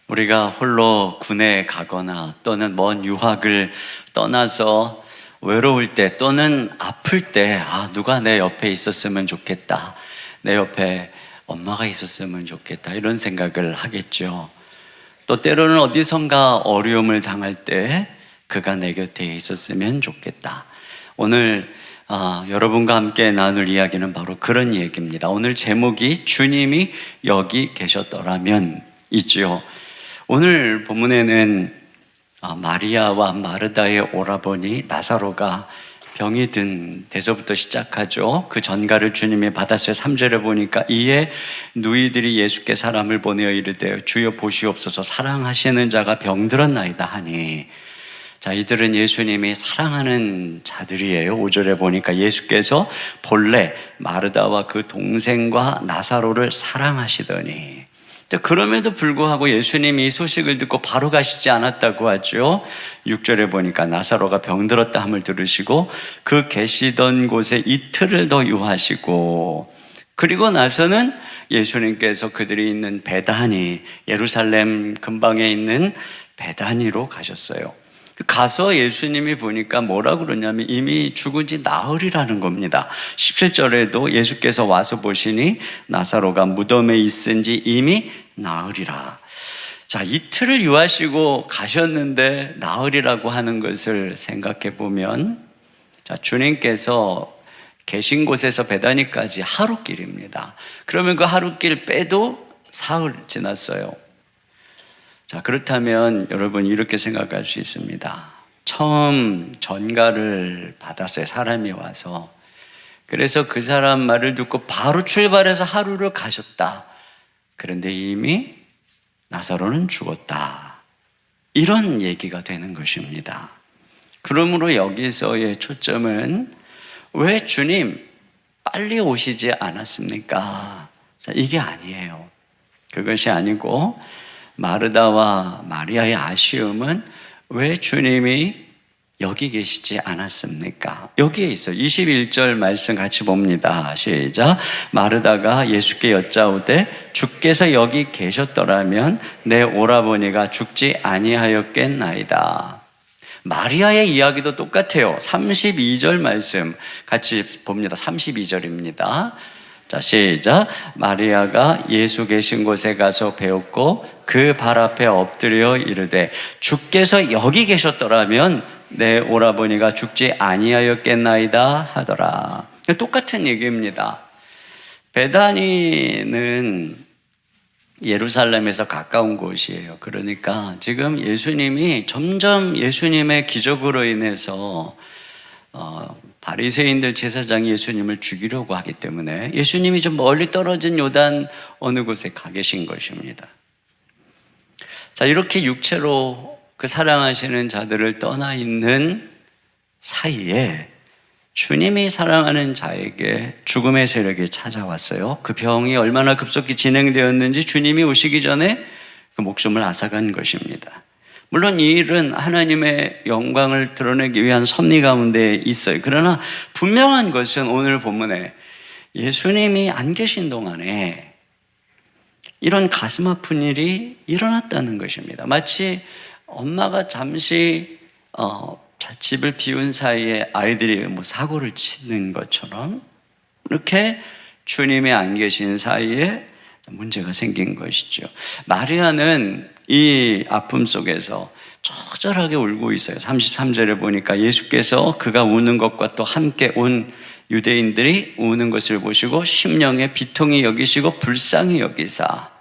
우리가 홀로 군에 가거나 또는 먼 유학을 떠나서 외로울 때 또는 아플 때, 누가 내 옆에 있었으면 좋겠다. 내 옆에 엄마가 있었으면 좋겠다. 이런 생각을 하겠죠. 또 때로는 어디선가 어려움을 당할 때 그가 내 곁에 있었으면 좋겠다. 오늘 여러분과 함께 나눌 이야기는 바로 그런 얘기입니다. 오늘 제목이 주님이 여기 계셨더라면 이지요. 오늘 본문에는 마리아와 마르다의 오라버니 나사로가 병이 든 데서부터 시작하죠. 그 전가를 주님이 받았어요. 3절에 보니까 이에 누이들이 예수께 사람을 보내어 이르되 주여 보시옵소서 사랑하시는 자가 병들었나이다 하니, 자, 이들은 예수님이 사랑하는 자들이에요. 5절에 보니까 예수께서 본래 마르다와 그 동생과 나사로를 사랑하시더니, 그럼에도 불구하고 예수님이 이 소식을 듣고 바로 가시지 않았다고 하죠. 6절에 보니까 나사로가 병들었다 함을 들으시고 그 계시던 곳에 이틀을 더 유하시고, 그리고 나서는 예수님께서 그들이 있는 베다니, 예루살렘 근방에 있는 베다니로 가셨어요. 가서 예수님이 보니까 뭐라 그러냐면 이미 죽은 지 나흘이라는 겁니다. 17절에도 예수께서 와서 보시니 나사로가 무덤에 있은 지 이미 나흘이라. 자, 이틀을 유하시고 가셨는데 나흘이라고 하는 것을 생각해 보면, 자, 주님께서 계신 곳에서 베다니까지 하루길입니다. 그러면 그 하루길 빼도 사흘 지났어요. 자, 그렇다면 여러분 이렇게 생각할 수 있습니다. 처음 전가를 받았어요. 사람이 와서. 그래서 그 사람 말을 듣고 바로 출발해서 하루를 가셨다. 그런데 이미 나사로는 죽었다. 이런 얘기가 되는 것입니다. 그러므로 여기서의 초점은 왜 주님 빨리 오시지 않았습니까? 자, 이게 아니에요. 그것이 아니고 마르다와 마리아의 아쉬움은 왜 주님이 여기 계시지 않았습니까? 여기에 있어요. 21절 말씀 같이 봅니다. 시작. 마르다가 예수께 여짜오되 주께서 여기 계셨더라면 내 오라버니가 죽지 아니하였겠나이다. 마리아의 이야기도 똑같아요. 32절 말씀 같이 봅니다. 32절입니다. 자, 시작. 마리아가 예수 계신 곳에 가서 배웠고 그 발 앞에 엎드려 이르되 주께서 여기 계셨더라면 내 오라버니가 죽지 아니하였겠나이다 하더라. 똑같은 얘기입니다. 베다니는 예루살렘에서 가까운 곳이에요. 그러니까 지금 예수님이 점점 예수님의 기적으로 인해서 바리새인들 제사장이 예수님을 죽이려고 하기 때문에 예수님이 좀 멀리 떨어진 요단 어느 곳에 가 계신 것입니다. 자, 이렇게 육체로 그 사랑하시는 자들을 떠나 있는 사이에 주님이 사랑하는 자에게 죽음의 세력이 찾아왔어요. 그 병이 얼마나 급속히 진행되었는지 주님이 오시기 전에 그 목숨을 앗아간 것입니다. 물론 이 일은 하나님의 영광을 드러내기 위한 섭리 가운데 있어요. 그러나 분명한 것은 오늘 본문에 예수님이 안 계신 동안에 이런 가슴 아픈 일이 일어났다는 것입니다. 마치 엄마가 잠시 집을 비운 사이에 아이들이 사고를 치는 것처럼 이렇게 주님이 안 계신 사이에 문제가 생긴 것이죠. 마리아는 이 아픔 속에서 처절하게 울고 있어요. 33절에 보니까 예수께서 그가 우는 것과 또 함께 온 유대인들이 우는 것을 보시고 심령에 비통히 여기시고 불쌍히 여기사,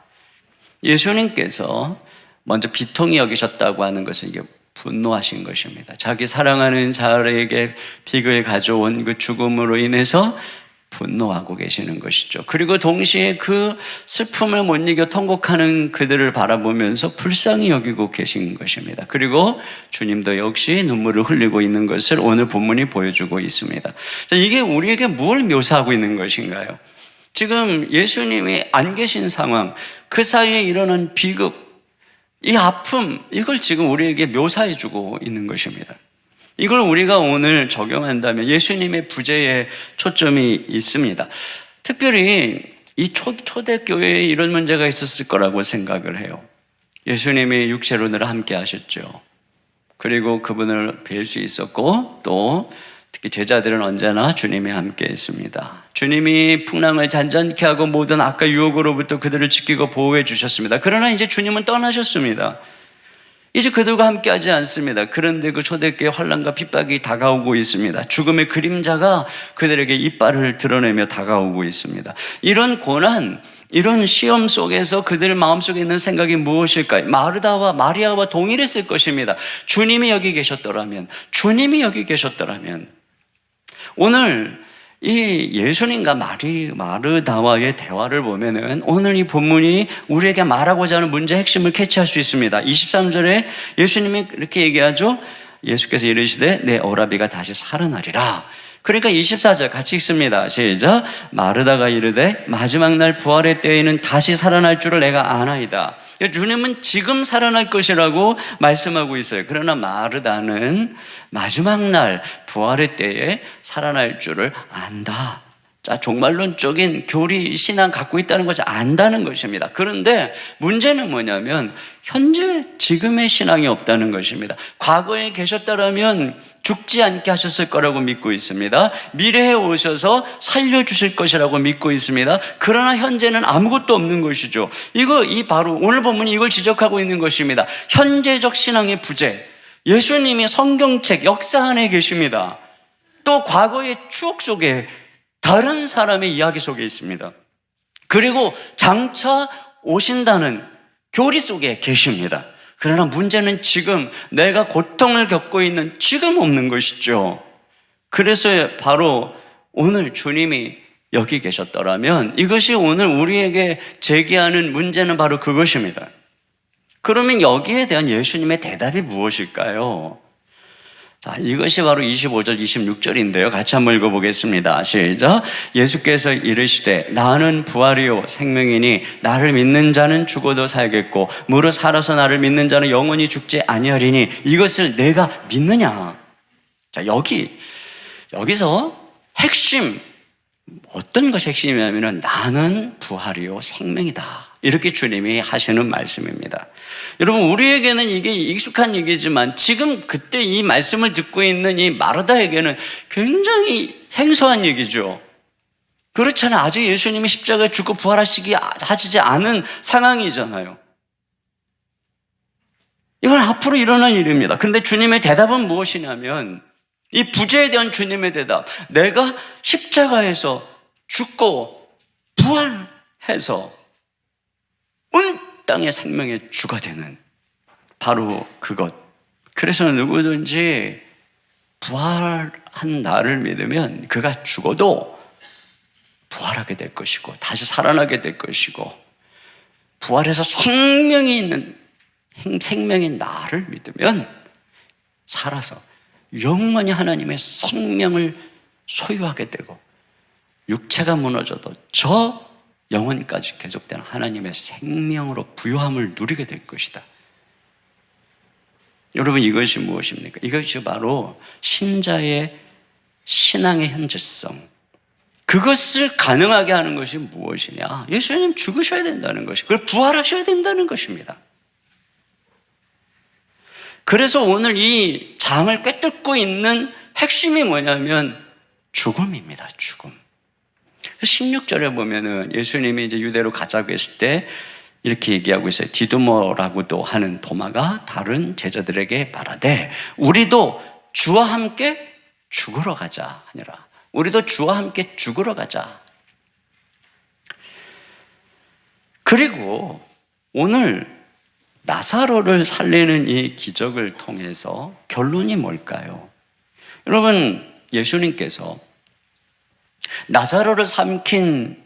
예수님께서 먼저 비통히 여기셨다고 하는 것은 이게 분노하신 것입니다. 자기 사랑하는 자에게 빅을 가져온 그 죽음으로 인해서 분노하고 계시는 것이죠. 그리고 동시에 그 슬픔을 못 이겨 통곡하는 그들을 바라보면서 불쌍히 여기고 계신 것입니다. 그리고 주님도 역시 눈물을 흘리고 있는 것을 오늘 본문이 보여주고 있습니다. 자, 이게 우리에게 뭘 묘사하고 있는 것인가요? 지금 예수님이 안 계신 상황, 그 사이에 일어난 비극, 이 아픔, 이걸 지금 우리에게 묘사해주고 있는 것입니다. 이걸 우리가 오늘 적용한다면 예수님의 부재에 초점이 있습니다. 특별히 이 초대교회에 이런 문제가 있었을 거라고 생각을 해요. 예수님이 육체로 늘 함께 하셨죠. 그리고 그분을 뵐 수 있었고, 또 특히 제자들은 언제나 주님이 함께 했습니다. 주님이 풍랑을 잔잔케 하고 모든 악과 유혹으로부터 그들을 지키고 보호해 주셨습니다. 그러나 이제 주님은 떠나셨습니다. 이제 그들과 함께 하지 않습니다. 그런데 그 초대교회 환난과 핍박이 다가오고 있습니다. 죽음의 그림자가 그들에게 이빨을 드러내며 다가오고 있습니다. 이런 고난, 이런 시험 속에서 그들 마음속에 있는 생각이 무엇일까요? 마르다와 마리아와 동일했을 것입니다. 주님이 여기 계셨더라면, 주님이 여기 계셨더라면. 오늘 이 예수님과 마르다와의 대화를 보면은 오늘 이 본문이 우리에게 말하고자 하는 문제의 핵심을 캐치할 수 있습니다. 23절에 예수님이 이렇게 얘기하죠. 예수께서 이르시되 내 오라비가 다시 살아나리라. 그러니까 24절 같이 읽습니다. 시작. 마르다가 이르되 마지막 날 부활의 때에는 다시 살아날 줄을 내가 아나이다. 주님은 지금 살아날 것이라고 말씀하고 있어요. 그러나 마르다는 마지막 날 부활의 때에 살아날 줄을 안다. 자, 종말론적인 교리 신앙 갖고 있다는 것을 안다는 것입니다. 그런데 문제는 뭐냐면 현재 지금의 신앙이 없다는 것입니다. 과거에 계셨다라면 죽지 않게 하셨을 거라고 믿고 있습니다. 미래에 오셔서 살려주실 것이라고 믿고 있습니다. 그러나 현재는 아무것도 없는 것이죠. 바로 오늘 본문이 이걸 지적하고 있는 것입니다. 현재적 신앙의 부재. 예수님이 성경책 역사 안에 계십니다. 또 과거의 추억 속에 다른 사람의 이야기 속에 있습니다. 그리고 장차 오신다는 교리 속에 계십니다. 그러나 문제는 지금 내가 고통을 겪고 있는 지금 없는 것이죠. 그래서 바로 오늘 주님이 여기 계셨더라면 이것이 오늘 우리에게 제기하는 문제는 바로 그것입니다. 그러면 여기에 대한 예수님의 대답이 무엇일까요? 자, 이것이 바로 25절, 26절인데요. 같이 한번 읽어보겠습니다. 시작. 예수께서 이르시되 나는 부활이요 생명이니 나를 믿는 자는 죽어도 살겠고 무릇 살아서 나를 믿는 자는 영원히 죽지 아니하리니 이것을 내가 믿느냐? 자, 여기서 핵심, 어떤 것이 핵심이냐면 나는 부활이요 생명이다. 이렇게 주님이 하시는 말씀입니다. 여러분, 우리에게는 이게 익숙한 얘기지만 지금 그때 이 말씀을 듣고 있는 이 마르다에게는 굉장히 생소한 얘기죠. 그렇잖아요. 아직 예수님이 십자가에 죽고 부활하시지 않은 상황이잖아요. 이건 앞으로 일어날 일입니다. 그런데 주님의 대답은 무엇이냐면 이 부재에 대한 주님의 대답, 내가 십자가에서 죽고 부활해서 온 땅의 생명의 주가 되는 바로 그것. 그래서 누구든지 부활한 나를 믿으면 그가 죽어도 부활하게 될 것이고 다시 살아나게 될 것이고 부활해서 생명이 있는 생명인 나를 믿으면 살아서 영원히 하나님의 생명을 소유하게 되고 육체가 무너져도 저 영원까지 계속되는 하나님의 생명으로 부유함을 누리게 될 것이다. 여러분, 이것이 무엇입니까? 이것이 바로 신자의 신앙의 현재성. 그것을 가능하게 하는 것이 무엇이냐? 예수님 죽으셔야 된다는 것이, 그리고 부활하셔야 된다는 것입니다. 그래서 오늘 이 장을 꿰뚫고 있는 핵심이 뭐냐면 죽음입니다. 죽음. 16절에 보면은 예수님이 이제 유대로 가자고 했을 때 이렇게 얘기하고 있어요. 디두모라고도 하는 도마가 다른 제자들에게 말하되 우리도 주와 함께 죽으러 가자 하니라. 우리도 주와 함께 죽으러 가자. 그리고 오늘 나사로를 살리는 이 기적을 통해서 결론이 뭘까요? 여러분, 예수님께서 나사로를 삼킨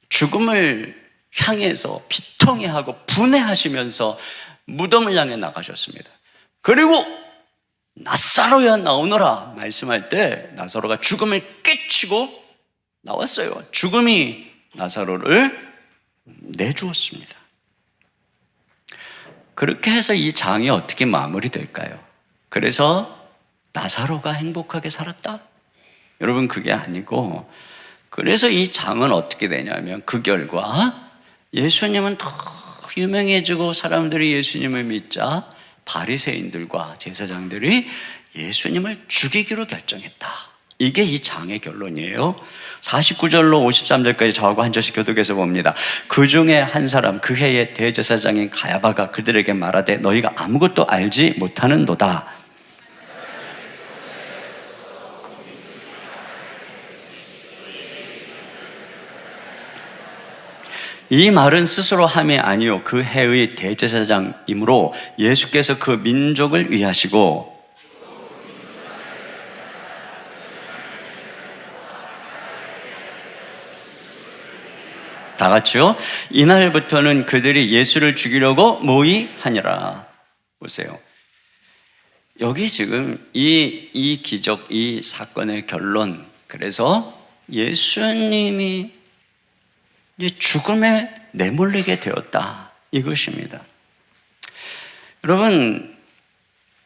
죽음을 향해서 비통해하고 분해하시면서 무덤을 향해 나가셨습니다. 그리고 나사로야 나오너라 말씀할 때 나사로가 죽음을 깨치고 나왔어요. 죽음이 나사로를 내주었습니다. 그렇게 해서 이 장이 어떻게 마무리될까요? 그래서 나사로가 행복하게 살았다? 여러분, 그게 아니고, 그래서 이 장은 어떻게 되냐면 그 결과 예수님은 더 유명해지고 사람들이 예수님을 믿자 바리새인들과 제사장들이 예수님을 죽이기로 결정했다. 이게 이 장의 결론이에요. 49절로 53절까지 저하고 한 절씩 교독해서 봅니다. 그 중에 한 사람, 그 해의 대제사장인 가야바가 그들에게 말하되 너희가 아무것도 알지 못하는도다. 이 말은 스스로 함이 아니요 그 해의 대제사장이므로 예수께서 그 민족을 위하시고 다 같이요. 이날부터는 그들이 예수를 죽이려고 모의하니라. 보세요. 여기 지금 이 기적, 이 사건의 결론. 그래서 예수님이 이제 죽음에 내몰리게 되었다. 이것입니다. 여러분,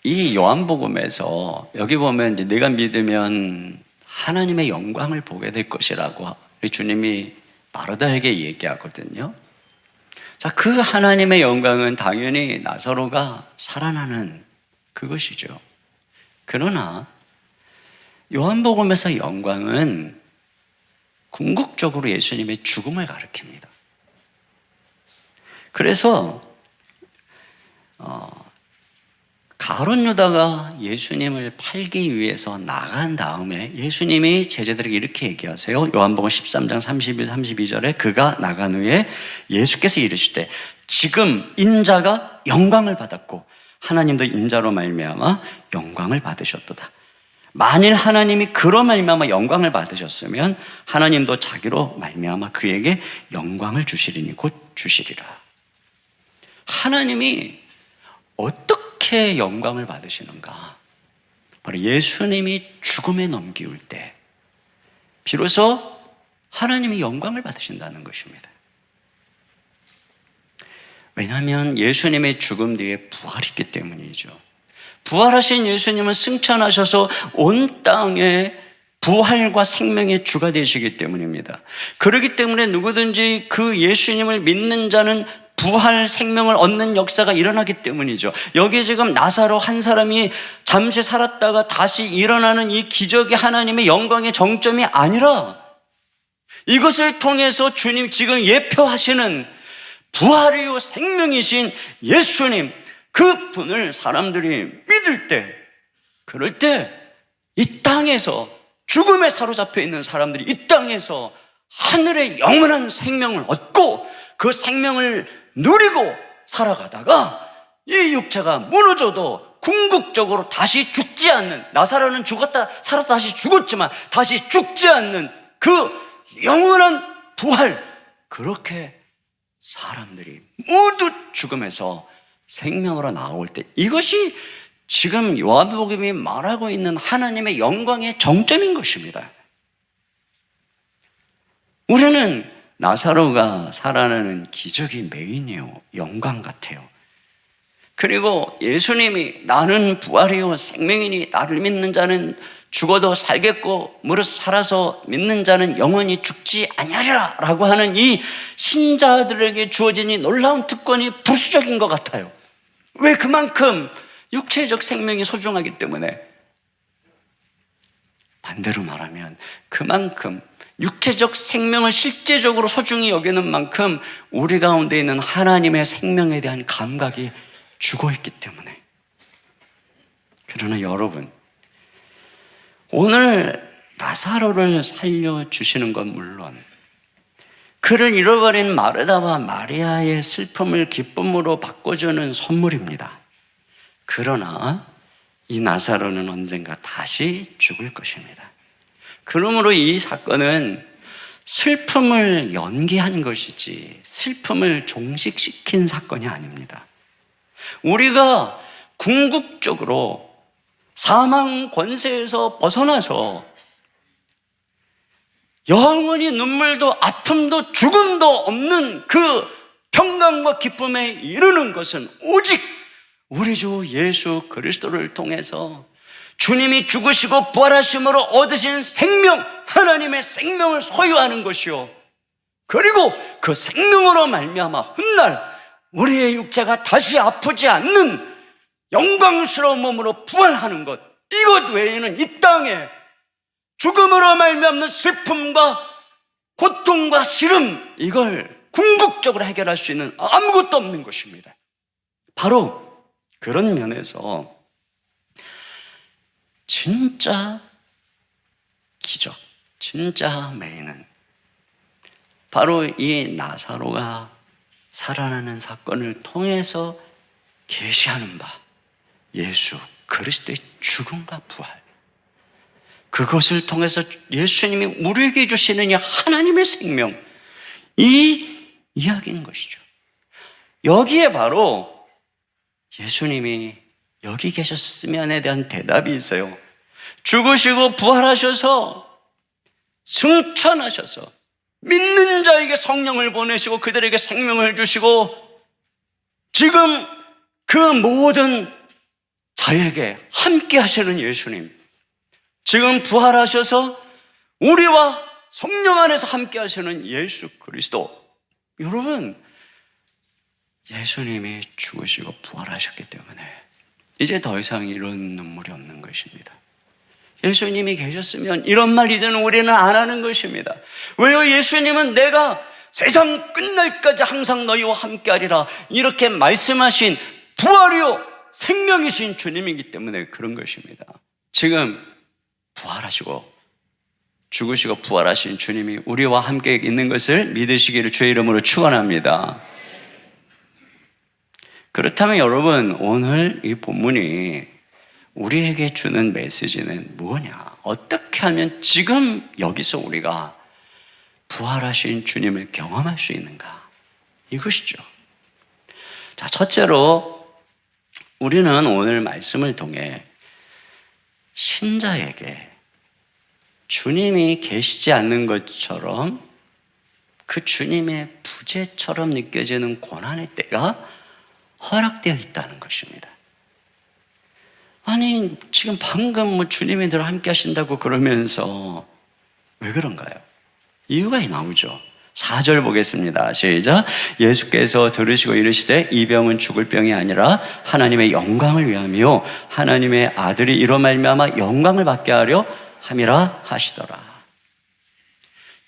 이 요한복음에서 여기 보면 이제 네가 믿으면 하나님의 영광을 보게 될 것이라고 주님이 마르다에게 얘기하거든요. 자, 그 하나님의 영광은 당연히 나사로가 살아나는 그것이죠. 그러나 요한복음에서 영광은 궁극적으로 예수님의 죽음을 가리킵니다. 그래서 가룟 유다가 예수님을 팔기 위해서 나간 다음에 예수님이 제자들에게 이렇게 얘기하세요. 요한복음 13장 31, 32절에 그가 나간 후에 예수께서 이르시되 지금 인자가 영광을 받았고 하나님도 인자로 말미암아 영광을 받으셨도다. 만일 하나님이 그로 말미암아 영광을 받으셨으면 하나님도 자기로 말미암아 그에게 영광을 주시리니 곧 주시리라. 하나님이 어떻게 영광을 받으시는가? 바로 예수님이 죽음에 넘기울 때 비로소 하나님이 영광을 받으신다는 것입니다. 왜냐하면 예수님의 죽음 뒤에 부활이 있기 때문이죠. 부활하신 예수님은 승천하셔서 온 땅에 부활과 생명의 주가 되시기 때문입니다. 그렇기 때문에 누구든지 그 예수님을 믿는 자는 부활 생명을 얻는 역사가 일어나기 때문이죠. 여기 지금 나사로 한 사람이 잠시 살았다가 다시 일어나는 이 기적이 하나님의 영광의 정점이 아니라 이것을 통해서 주님 지금 예표하시는 부활이요 생명이신 예수님, 그 분을 사람들이 믿을 때, 그럴 때 이 땅에서 죽음에 사로잡혀 있는 사람들이 이 땅에서 하늘의 영원한 생명을 얻고 그 생명을 누리고 살아가다가 이 육체가 무너져도 궁극적으로 다시 죽지 않는, 나사로는 죽었다 살았다 다시 죽었지만 다시 죽지 않는 그 영원한 부활, 그렇게 사람들이 모두 죽음에서 생명으로 나올 때, 이것이 지금 요한복음이 말하고 있는 하나님의 영광의 정점인 것입니다. 우리는 나사로가 살아나는 기적이 메인이요, 영광 같아요. 그리고 예수님이 나는 부활이요 생명이니 나를 믿는 자는 죽어도 살겠고 무릇 살아서 믿는 자는 영원히 죽지 아니하리라 라고 하는 이 신자들에게 주어진 이 놀라운 특권이 부수적인 것 같아요. 왜? 그만큼 육체적 생명이 소중하기 때문에. 반대로 말하면 그만큼 육체적 생명을 실제적으로 소중히 여기는 만큼 우리 가운데 있는 하나님의 생명에 대한 감각이 죽어있기 때문에. 그러나 여러분, 오늘 나사로를 살려주시는 건 물론 그를 잃어버린 마르다와 마리아의 슬픔을 기쁨으로 바꿔주는 선물입니다. 그러나 이 나사로는 언젠가 다시 죽을 것입니다. 그러므로 이 사건은 슬픔을 연기한 것이지 슬픔을 종식시킨 사건이 아닙니다. 우리가 궁극적으로 사망 권세에서 벗어나서 영원히 눈물도 아픔도 죽음도 없는 그 평강과 기쁨에 이르는 것은 오직 우리 주 예수 그리스도를 통해서 주님이 죽으시고 부활하심으로 얻으신 생명, 하나님의 생명을 소유하는 것이요, 그리고 그 생명으로 말미암아 훗날 우리의 육체가 다시 아프지 않는 영광스러운 몸으로 부활하는 것, 이것 외에는 이 땅에 죽음으로 말미암는 슬픔과 고통과 시름, 이걸 궁극적으로 해결할 수 있는 아무것도 없는 것입니다. 바로 그런 면에서 진짜 기적, 진짜 메인은 바로 이 나사로가 살아나는 사건을 통해서 계시하는 바, 예수 그리스도의 죽음과 부활, 그것을 통해서 예수님이 우리에게 주시는 이 하나님의 생명, 이 이야기인 것이죠. 여기에 바로 예수님이 여기 계셨으면에 대한 대답이 있어요. 죽으시고 부활하셔서 승천하셔서 믿는 자에게 성령을 보내시고 그들에게 생명을 주시고 지금 그 모든 자에게 함께 하시는 예수님, 지금 부활하셔서 우리와 성령 안에서 함께 하시는 예수 그리스도, 여러분, 예수님이 죽으시고 부활하셨기 때문에 이제 더 이상 이런 눈물이 없는 것입니다. 예수님이 계셨으면 이런 말 이제는 우리는 안 하는 것입니다. 왜요? 예수님은 내가 세상 끝날까지 항상 너희와 함께하리라 이렇게 말씀하신 부활이요 생명이신 주님이기 때문에 그런 것입니다. 지금 부활하시고 죽으시고 부활하신 주님이 우리와 함께 있는 것을 믿으시기를 주의 이름으로 축원합니다. 그렇다면 여러분, 오늘 이 본문이 우리에게 주는 메시지는 뭐냐? 어떻게 하면 지금 여기서 우리가 부활하신 주님을 경험할 수 있는가? 이것이죠. 자, 첫째로 우리는 오늘 말씀을 통해 신자에게 주님이 계시지 않는 것처럼 그 주님의 부재처럼 느껴지는 고난의 때가 허락되어 있다는 것입니다. 아니, 지금 방금 주님이 늘 함께 하신다고 그러면서 왜 그런가요? 이유가 나오죠. 4절 보겠습니다. 시작. 예수께서 들으시고 이르시되 이 병은 죽을 병이 아니라 하나님의 영광을 위함이요 하나님의 아들이 이로 말미암아 영광을 받게 하려 함이라 하시더라.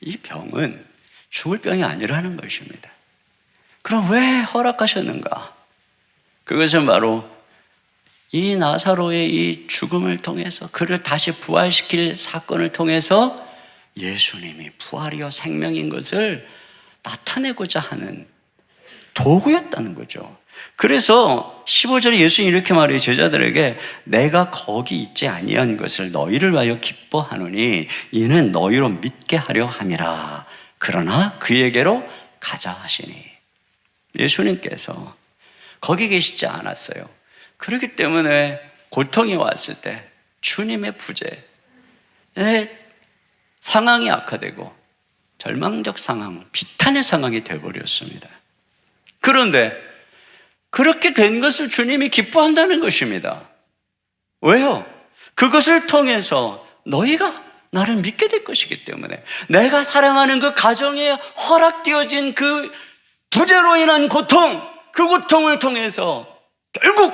이 병은 죽을 병이 아니라는 것입니다. 그럼 왜 허락하셨는가? 그것은 바로 이 나사로의 이 죽음을 통해서 그를 다시 부활시킬 사건을 통해서 예수님이 부활이요 생명인 것을 나타내고자 하는 도구였다는 거죠. 그래서 15절에 예수님이 이렇게 말해요. 제자들에게 내가 거기 있지 아니한 것을 너희를 위하여 기뻐하노니 이는 너희로 믿게 하려 함이라. 그러나 그에게로 가자 하시니, 예수님께서 거기 계시지 않았어요. 그렇기 때문에 고통이 왔을 때 주님의 부재, 상황이 악화되고 절망적 상황, 비탄의 상황이 되어버렸습니다. 그런데 그렇게 된 것을 주님이 기뻐한다는 것입니다. 왜요? 그것을 통해서 너희가 나를 믿게 될 것이기 때문에, 내가 사랑하는 그 가정에 허락되어진 그 부재로 인한 고통, 그 고통을 통해서 결국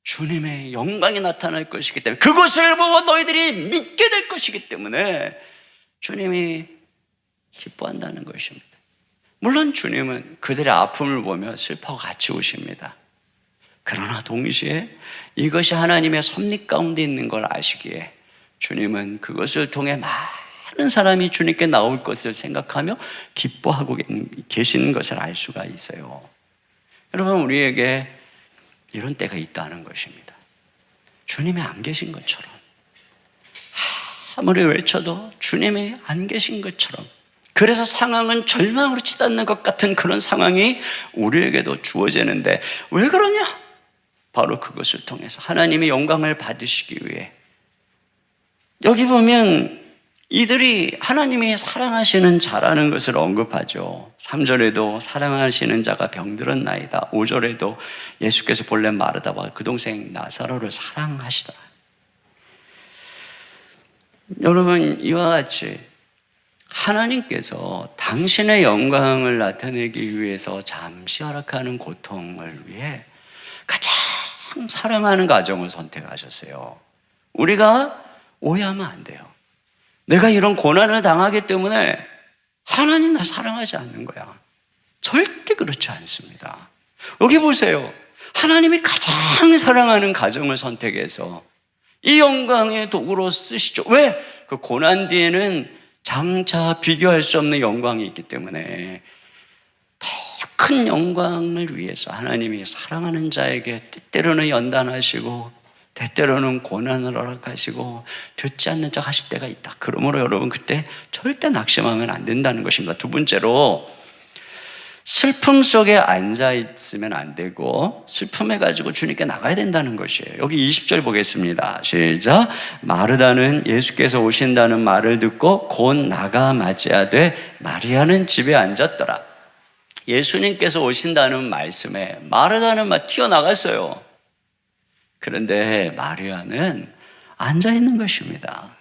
주님의 영광이 나타날 것이기 때문에, 그것을 보고 너희들이 믿게 될 것이기 때문에 주님이 기뻐한다는 것입니다. 물론 주님은 그들의 아픔을 보며 슬퍼하고 같이 우십니다. 그러나 동시에 이것이 하나님의 섭리 가운데 있는 걸 아시기에 주님은 그것을 통해 많은 사람이 주님께 나올 것을 생각하며 기뻐하고 계시는 것을 알 수가 있어요. 여러분, 우리에게 이런 때가 있다는 것입니다. 주님이 안 계신 것처럼, 아무리 외쳐도 주님이 안 계신 것처럼, 그래서 상황은 절망으로 치닫는 것 같은 그런 상황이 우리에게도 주어지는데 왜 그러냐? 바로 그것을 통해서 하나님의 영광을 받으시기 위해. 여기 보면 이들이 하나님이 사랑하시는 자라는 것을 언급하죠. 3절에도 사랑하시는 자가 병들었나이다. 5절에도 예수께서 본래 마르다와 그 동생 나사로를 사랑하시다. 여러분, 이와 같이 하나님께서 당신의 영광을 나타내기 위해서 잠시 허락하는 고통을 위해 가장 사랑하는 가정을 선택하셨어요. 우리가 오해하면 안 돼요. 내가 이런 고난을 당하기 때문에 하나님 나 사랑하지 않는 거야. 절대 그렇지 않습니다. 여기 보세요. 하나님이 가장 사랑하는 가정을 선택해서 이 영광의 도구로 쓰시죠. 왜? 그 고난 뒤에는 장차 비교할 수 없는 영광이 있기 때문에 더 큰 영광을 위해서 하나님이 사랑하는 자에게 때때로는 연단하시고 때때로는 고난을 허락하시고 듣지 않는 척 하실 때가 있다. 그러므로 여러분 그때 절대 낙심하면 안 된다는 것입니다. 두 번째로 슬픔 속에 앉아 있으면 안 되고 슬픔해 가지고 주님께 나가야 된다는 것이에요. 여기 20절 보겠습니다. 시작. 마르다는 예수께서 오신다는 말을 듣고 곧 나가 맞이하되 마리아는 집에 앉았더라. 예수님께서 오신다는 말씀에 마르다는 막 튀어나갔어요. 그런데 마리아는 앉아 있는 것입니다.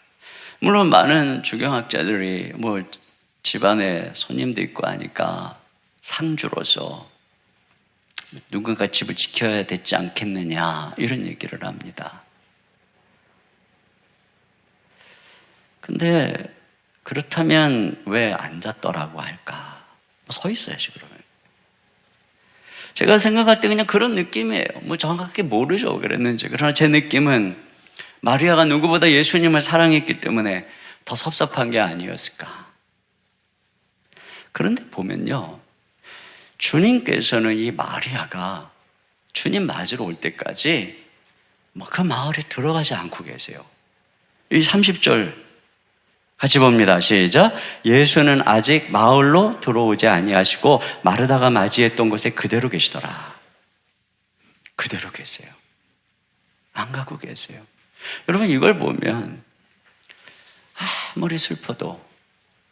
물론 많은 주경학자들이 집안에 손님도 있고 하니까 상주로서 누군가 집을 지켜야 되지 않겠느냐 이런 얘기를 합니다. 근데 그렇다면 왜 앉았더라고 할까? 서 있어야지 그러면. 제가 생각할 때 그냥 그런 느낌이에요. 정확하게 모르죠 그랬는지. 그러나 제 느낌은 마리아가 누구보다 예수님을 사랑했기 때문에 더 섭섭한 게 아니었을까. 그런데 보면요, 주님께서는 이 마리아가 주님 맞으러 올 때까지 그 마을에 들어가지 않고 계세요. 이 30절 같이 봅니다. 시작. 예수는 아직 마을로 들어오지 아니하시고 마르다가 맞이했던 곳에 그대로 계시더라. 그대로 계세요. 안 가고 계세요. 여러분 이걸 보면 아무리 슬퍼도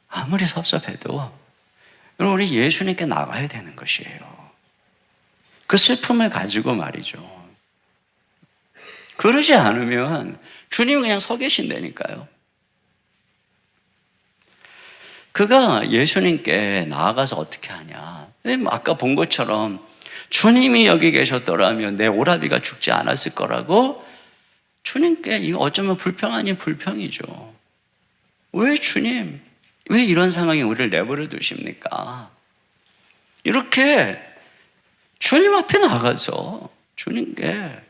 아무리 섭섭해도 여러분 우리 예수님께 나가야 되는 것이에요. 그 슬픔을 가지고 말이죠. 그러지 않으면 주님은 그냥 서 계신다니까요. 그가 예수님께 나아가서 어떻게 하냐. 아까 본 것처럼 주님이 여기 계셨더라면 내 오라비가 죽지 않았을 거라고 주님께 이거 어쩌면 불평 아닌 불평이죠. 왜 주님, 왜 이런 상황에 우리를 내버려 두십니까? 이렇게 주님 앞에 나가서 주님께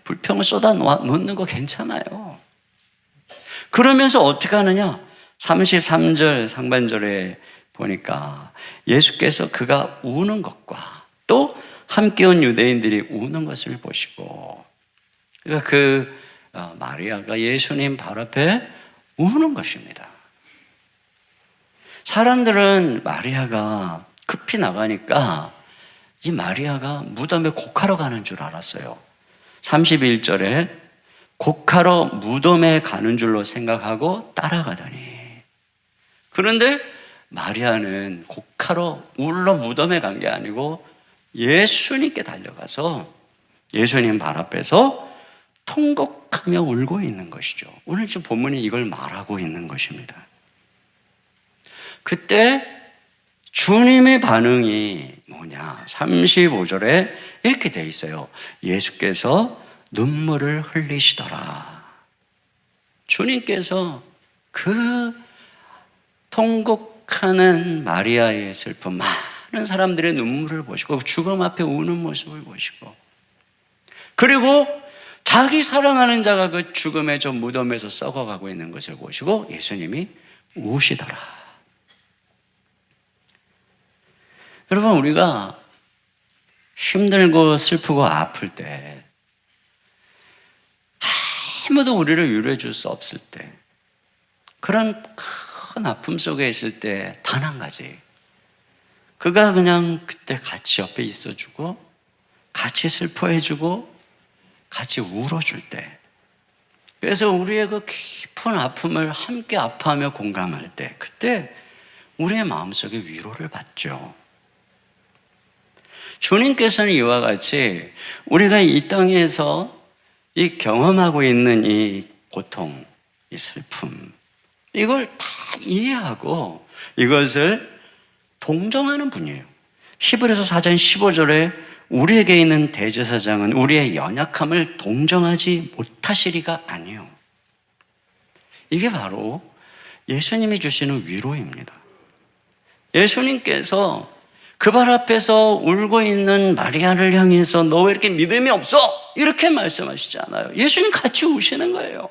불평을 쏟아 놓는 거 괜찮아요. 그러면서 어떻게 하느냐? 33절 상반절에 보니까 예수께서 그가 우는 것과 또 함께 온 유대인들이 우는 것을 보시고, 그러니까 마리아가 예수님 발 앞에 우는 것입니다. 사람들은 마리아가 급히 나가니까 이 마리아가 무덤에 곡하러 가는 줄 알았어요. 31절에 곡하러 무덤에 가는 줄로 생각하고 따라가더니, 그런데 마리아는 곡하러 울러 무덤에 간 게 아니고 예수님께 달려가서 예수님 발 앞에서 통곡하며 울고 있는 것이죠. 오늘 좀 본문이 이걸 말하고 있는 것입니다. 그때 주님의 반응이 뭐냐? 35절에 이렇게 돼 있어요. 예수께서 눈물을 흘리시더라. 주님께서 그 통곡하는 마리아의 슬픔, 많은 사람들의 눈물을 보시고 죽음 앞에 우는 모습을 보시고, 그리고 자기 사랑하는 자가 그 죽음의 저 무덤에서 썩어가고 있는 것을 보시고 예수님이 우시더라. 여러분, 우리가 힘들고 슬프고 아플 때, 아무도 우리를 위로해 줄 수 없을 때, 그런 큰 아픔 속에 있을 때 단 한 가지, 그가 그냥 그때 같이 옆에 있어주고 같이 슬퍼해주고 같이 울어줄 때, 그래서 우리의 그 깊은 아픔을 함께 아파하며 공감할 때, 그때 우리의 마음속에 위로를 받죠. 주님께서는 이와 같이 우리가 이 땅에서 이 경험하고 있는 이 고통, 이 슬픔, 이걸 다 이해하고 이것을 동정하는 분이에요. 히브리서 4장 15절에 우리에게 있는 대제사장은 우리의 연약함을 동정하지 못하시리가 아니에요. 이게 바로 예수님이 주시는 위로입니다. 예수님께서 그 발 앞에서 울고 있는 마리아를 향해서 너 왜 이렇게 믿음이 없어? 이렇게 말씀하시지 않아요. 예수님 같이 우시는 거예요.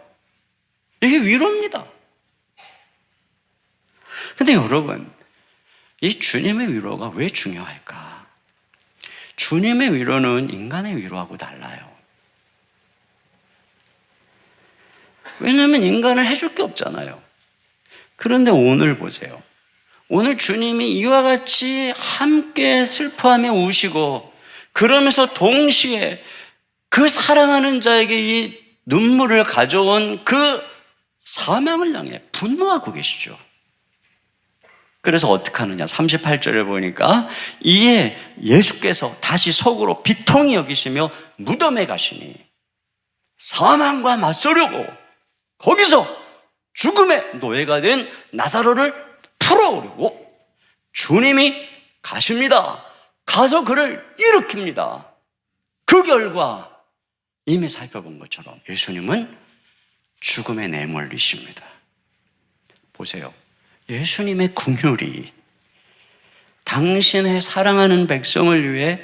이게 위로입니다. 근데 여러분, 이 주님의 위로가 왜 중요할까? 주님의 위로는 인간의 위로하고 달라요. 왜냐하면 인간은 해줄 게 없잖아요. 그런데 오늘 보세요. 오늘 주님이 이와 같이 함께 슬퍼하며 우시고 그러면서 동시에 그 사랑하는 자에게 이 눈물을 가져온 그 사망을 향해 분노하고 계시죠. 그래서 어떻게 하느냐? 38절에 보니까 이에 예수께서 다시 속으로 비통히 여기시며 무덤에 가시니 사망과 맞서려고 거기서 죽음의 노예가 된 나사로를 풀어오려고 주님이 가십니다. 가서 그를 일으킵니다. 그 결과 이미 살펴본 것처럼 예수님은 죽음에 내몰리십니다. 보세요. 예수님의 긍휼이 당신의 사랑하는 백성을 위해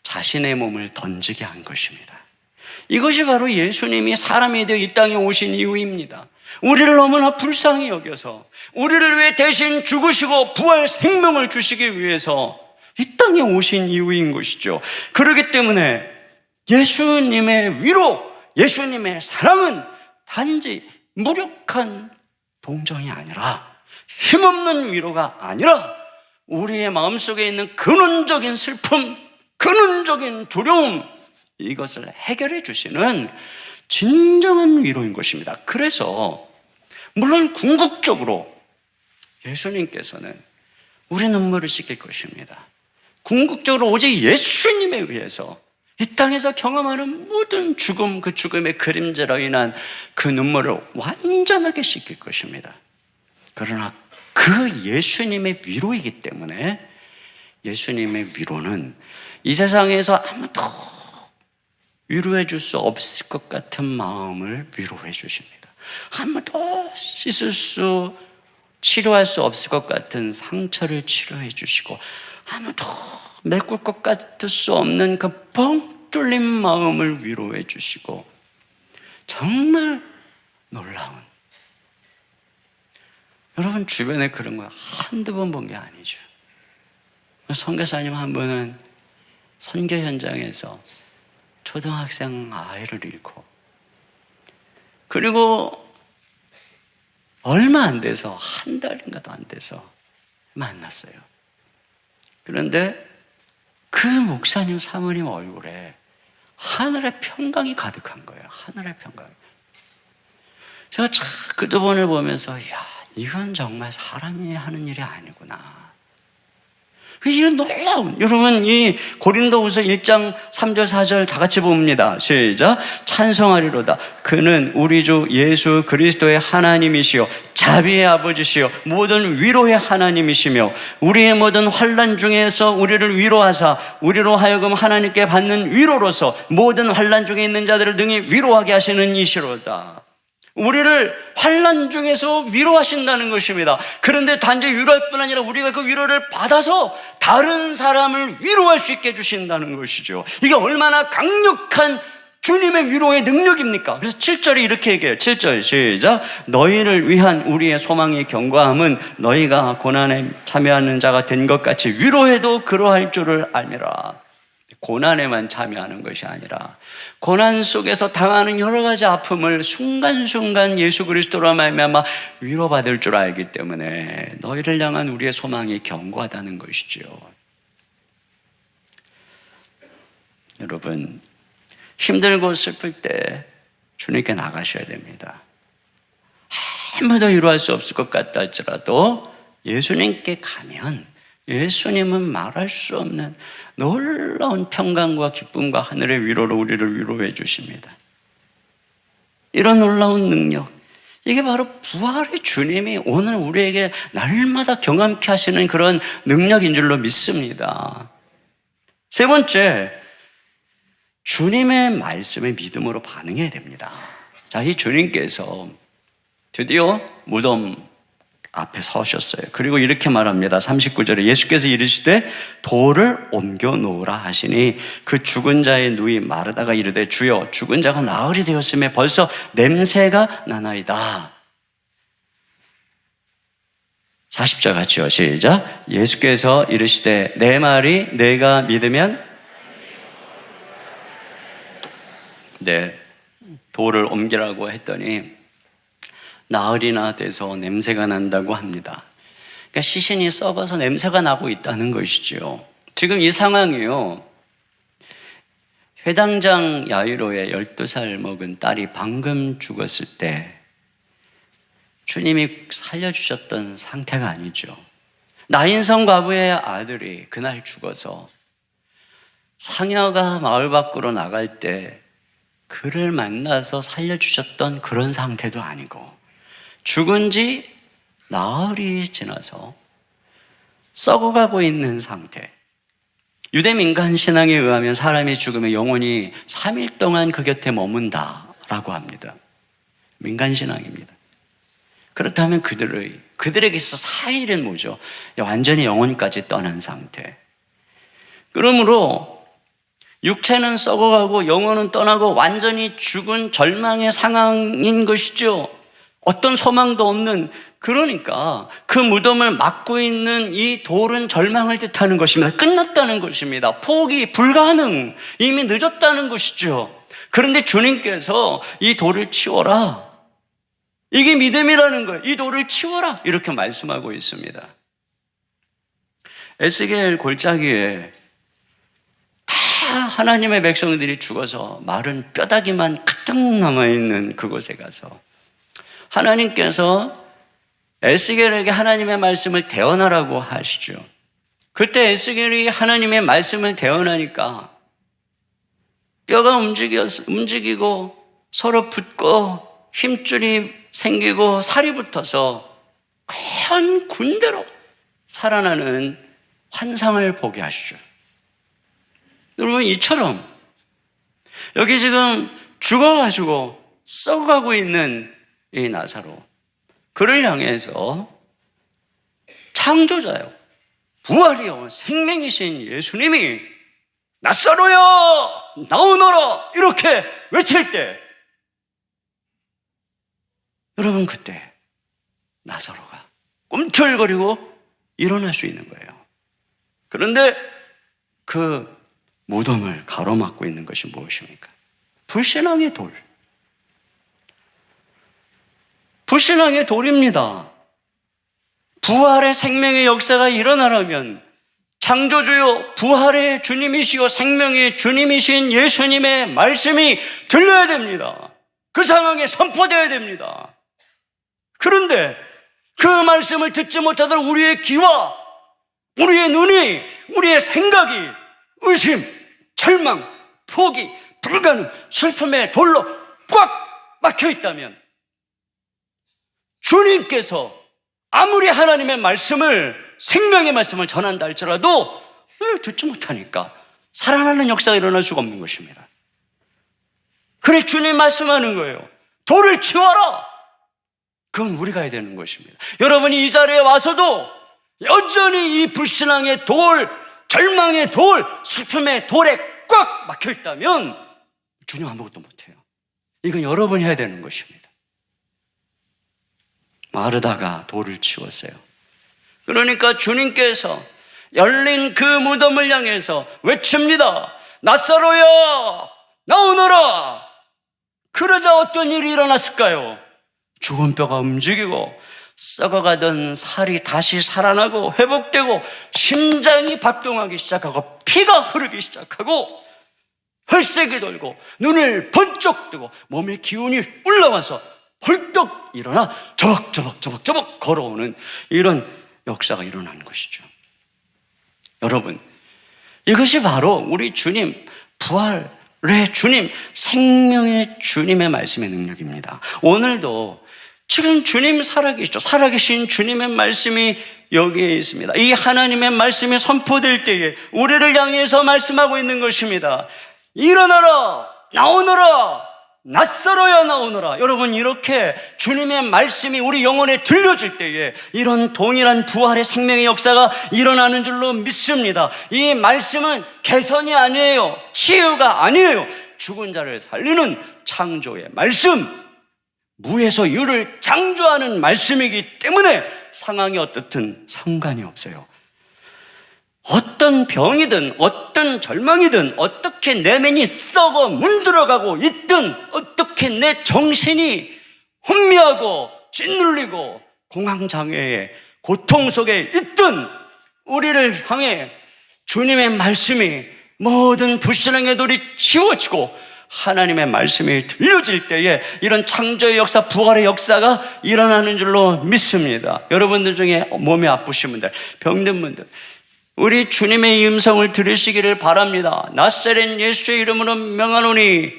자신의 몸을 던지게 한 것입니다. 이것이 바로 예수님이 사람이 되어 이 땅에 오신 이유입니다. 우리를 너무나 불쌍히 여겨서 우리를 위해 대신 죽으시고 부활 생명을 주시기 위해서 이 땅에 오신 이유인 것이죠. 그렇기 때문에 예수님의 위로, 예수님의 사랑은 단지 무력한 동정이 아니라 힘없는 위로가 아니라 우리의 마음속에 있는 근원적인 슬픔, 근원적인 두려움, 이것을 해결해 주시는 진정한 위로인 것입니다. 그래서 물론 궁극적으로 예수님께서는 우리 눈물을 씻길 것입니다. 궁극적으로 오직 예수님에 의해서 이 땅에서 경험하는 모든 죽음, 그 죽음의 그림자로 인한 그 눈물을 완전하게 씻길 것입니다. 그러나 그 예수님의 위로이기 때문에 예수님의 위로는 이 세상에서 아무도 위로해 줄 수 없을 것 같은 마음을 위로해 주십니다. 아무도 씻을 수, 치료할 수 없을 것 같은 상처를 치료해 주시고 아무도 메꿀 것 같을 수 없는 그 뻥 뚫린 마음을 위로해 주시고 정말 놀라운, 여러분 주변에 그런 거 한두 번 본 게 아니죠. 선교사님 한 분은 선교 현장에서 초등학생 아이를 잃고 그리고 얼마 안 돼서 한 달인가도 안 돼서 만났어요. 그런데 그 목사님 사모님 얼굴에 하늘의 평강이 가득한 거예요. 하늘의 평강. 제가 그 두 번을 보면서 야, 이건 정말 사람이 하는 일이 아니구나. 이런 놀라운, 여러분 이 고린도후서 1장 3절 4절 다 같이 봅니다. 시작. 찬송하리로다. 그는 우리 주 예수 그리스도의 하나님이시요 자비의 아버지시요 모든 위로의 하나님이시며 우리의 모든 환난 중에서 우리를 위로하사 우리로 하여금 하나님께 받는 위로로서 모든 환난 중에 있는 자들을 능히 위로하게 하시는 이시로다. 우리를 환난 중에서 위로하신다는 것입니다. 그런데 단지 위로할 뿐 아니라 우리가 그 위로를 받아서 다른 사람을 위로할 수 있게 해주신다는 것이죠. 이게 얼마나 강력한 주님의 위로의 능력입니까? 그래서 7절에 이렇게 얘기해요. 7절 시작. 너희를 위한 우리의 소망의 견고함은 너희가 고난에 참여하는 자가 된 것 같이 위로해도 그러할 줄을 알미라. 고난에만 참여하는 것이 아니라 고난 속에서 당하는 여러 가지 아픔을 순간순간 예수 그리스도로 말미암아 위로받을 줄 알기 때문에 너희를 향한 우리의 소망이 견고하다는 것이죠. 여러분, 힘들고 슬플 때 주님께 나가셔야 됩니다. 아무도 위로할 수 없을 것 같다 할지라도 예수님께 가면 예수님은 말할 수 없는 놀라운 평강과 기쁨과 하늘의 위로로 우리를 위로해 주십니다. 이런 놀라운 능력, 이게 바로 부활의 주님이 오늘 우리에게 날마다 경험케 하시는 그런 능력인 줄로 믿습니다. 세 번째, 주님의 말씀에 믿음으로 반응해야 됩니다. 자, 이 주님께서 드디어 무덤 앞에 서셨어요. 그리고 이렇게 말합니다. 39절에 예수께서 이르시되 돌을 옮겨 놓으라 하시니 그 죽은 자의 누이 마르다가 이르되 주여 죽은 자가 나흘이 되었음에 벌써 냄새가 나나이다. 40절 같이요. 시작. 예수께서 이르시되 내 말이 내가 믿으면 돌을 옮기라고 했더니 나흘이나 돼서 냄새가 난다고 합니다. 그러니까 시신이 썩어서 냄새가 나고 있다는 것이죠. 지금 이 상황이요, 회당장 야이로의 12살 먹은 딸이 방금 죽었을 때 주님이 살려주셨던 상태가 아니죠. 나인성 과부의 아들이 그날 죽어서 상여가 마을 밖으로 나갈 때 그를 만나서 살려주셨던 그런 상태도 아니고, 죽은 지 나흘이 지나서 썩어가고 있는 상태. 유대 민간 신앙에 의하면 사람이 죽으면 영혼이 3일 동안 그 곁에 머문다라고 합니다. 민간 신앙입니다. 그렇다면 그들에게 있어서 4일은 뭐죠? 완전히 영혼까지 떠난 상태. 그러므로 육체는 썩어가고 영혼은 떠나고 완전히 죽은 절망의 상황인 것이죠. 어떤 소망도 없는, 그러니까 그 무덤을 막고 있는 이 돌은 절망을 뜻하는 것입니다. 끝났다는 것입니다. 포기, 불가능, 이미 늦었다는 것이죠. 그런데 주님께서 이 돌을 치워라, 이게 믿음이라는 거예요. 이 돌을 치워라, 이렇게 말씀하고 있습니다. 에스겔 골짜기에 다 하나님의 백성들이 죽어서 마른 뼈다귀만 가득 남아있는 그곳에 가서 하나님께서 에스겔에게 하나님의 말씀을 대언하라고 하시죠. 그때 에스겔이 하나님의 말씀을 대언하니까 뼈가 움직이고 서로 붙고 힘줄이 생기고 살이 붙어서 큰 군대로 살아나는 환상을 보게 하시죠. 여러분, 이처럼 여기 지금 죽어가지고 썩어가고 있는 이 나사로, 그를 향해서 창조자요, 부활이요, 생명이신 예수님이 나사로야 나오너라 이렇게 외칠 때, 여러분, 그때 나사로가 꿈틀거리고 일어날 수 있는 거예요. 그런데 그 무덤을 가로막고 있는 것이 무엇입니까? 불신앙의 돌. 불신앙의 돌입니다. 부활의 생명의 역사가 일어나려면 창조주요 부활의 주님이시고 생명의 주님이신 예수님의 말씀이 들려야 됩니다. 그 상황에 선포되어야 됩니다. 그런데 그 말씀을 듣지 못하도록 우리의 귀와 우리의 눈이, 우리의 생각이 의심, 절망, 포기, 불가능, 슬픔의 돌로 꽉 막혀 있다면 주님께서 아무리 하나님의 말씀을, 생명의 말씀을 전한다 할지라도 듣지 못하니까 살아나는 역사가 일어날 수가 없는 것입니다. 그래, 주님 말씀하는 거예요. 돌을 치워라. 그건 우리가 해야 되는 것입니다. 여러분이 이 자리에 와서도 여전히 이 불신앙의 돌, 절망의 돌, 슬픔의 돌에 꽉 막혀 있다면 주님 아무것도 못해요. 이건 여러분이 해야 되는 것입니다. 마르다가 돌을 치웠어요. 그러니까 주님께서 열린 그 무덤을 향해서 외칩니다. 나사로야 나오너라. 그러자 어떤 일이 일어났을까요? 죽은 뼈가 움직이고 썩어가던 살이 다시 살아나고 회복되고 심장이 박동하기 시작하고 피가 흐르기 시작하고 혈색이 돌고 눈을 번쩍 뜨고 몸에 기운이 올라와서 헐떡 일어나 저벅저벅 걸어오는 이런 역사가 일어나는 것이죠. 여러분, 이것이 바로 우리 주님, 부활의 주님, 생명의 주님의 말씀의 능력입니다. 오늘도 지금 주님 살아계시죠. 살아계신 주님의 말씀이 여기에 있습니다. 이 하나님의 말씀이 선포될 때에 우리를 향해서 말씀하고 있는 것입니다. 일어나라, 나오너라, 낯설어야 나오너라. 여러분, 이렇게 주님의 말씀이 우리 영혼에 들려질 때에 이런 동일한 부활의 생명의 역사가 일어나는 줄로 믿습니다. 이 말씀은 개선이 아니에요. 치유가 아니에요. 죽은 자를 살리는 창조의 말씀, 무에서 유를 창조하는 말씀이기 때문에 상황이 어떻든 상관이 없어요. 어떤 병이든 어떤 절망이든 어떻게 내면이 썩어 문드러가고 있든 어떻게 내 정신이 혼미하고 짓눌리고 공황장애의 고통 속에 있든 우리를 향해 주님의 말씀이 모든 불신앙의 돌이 치워지고 하나님의 말씀이 들려질 때에 이런 창조의 역사, 부활의 역사가 일어나는 줄로 믿습니다. 여러분들 중에 몸이 아프신 분들, 병든 분들, 우리 주님의 음성을 들으시기를 바랍니다. 나사렛 예수의 이름으로 명하노니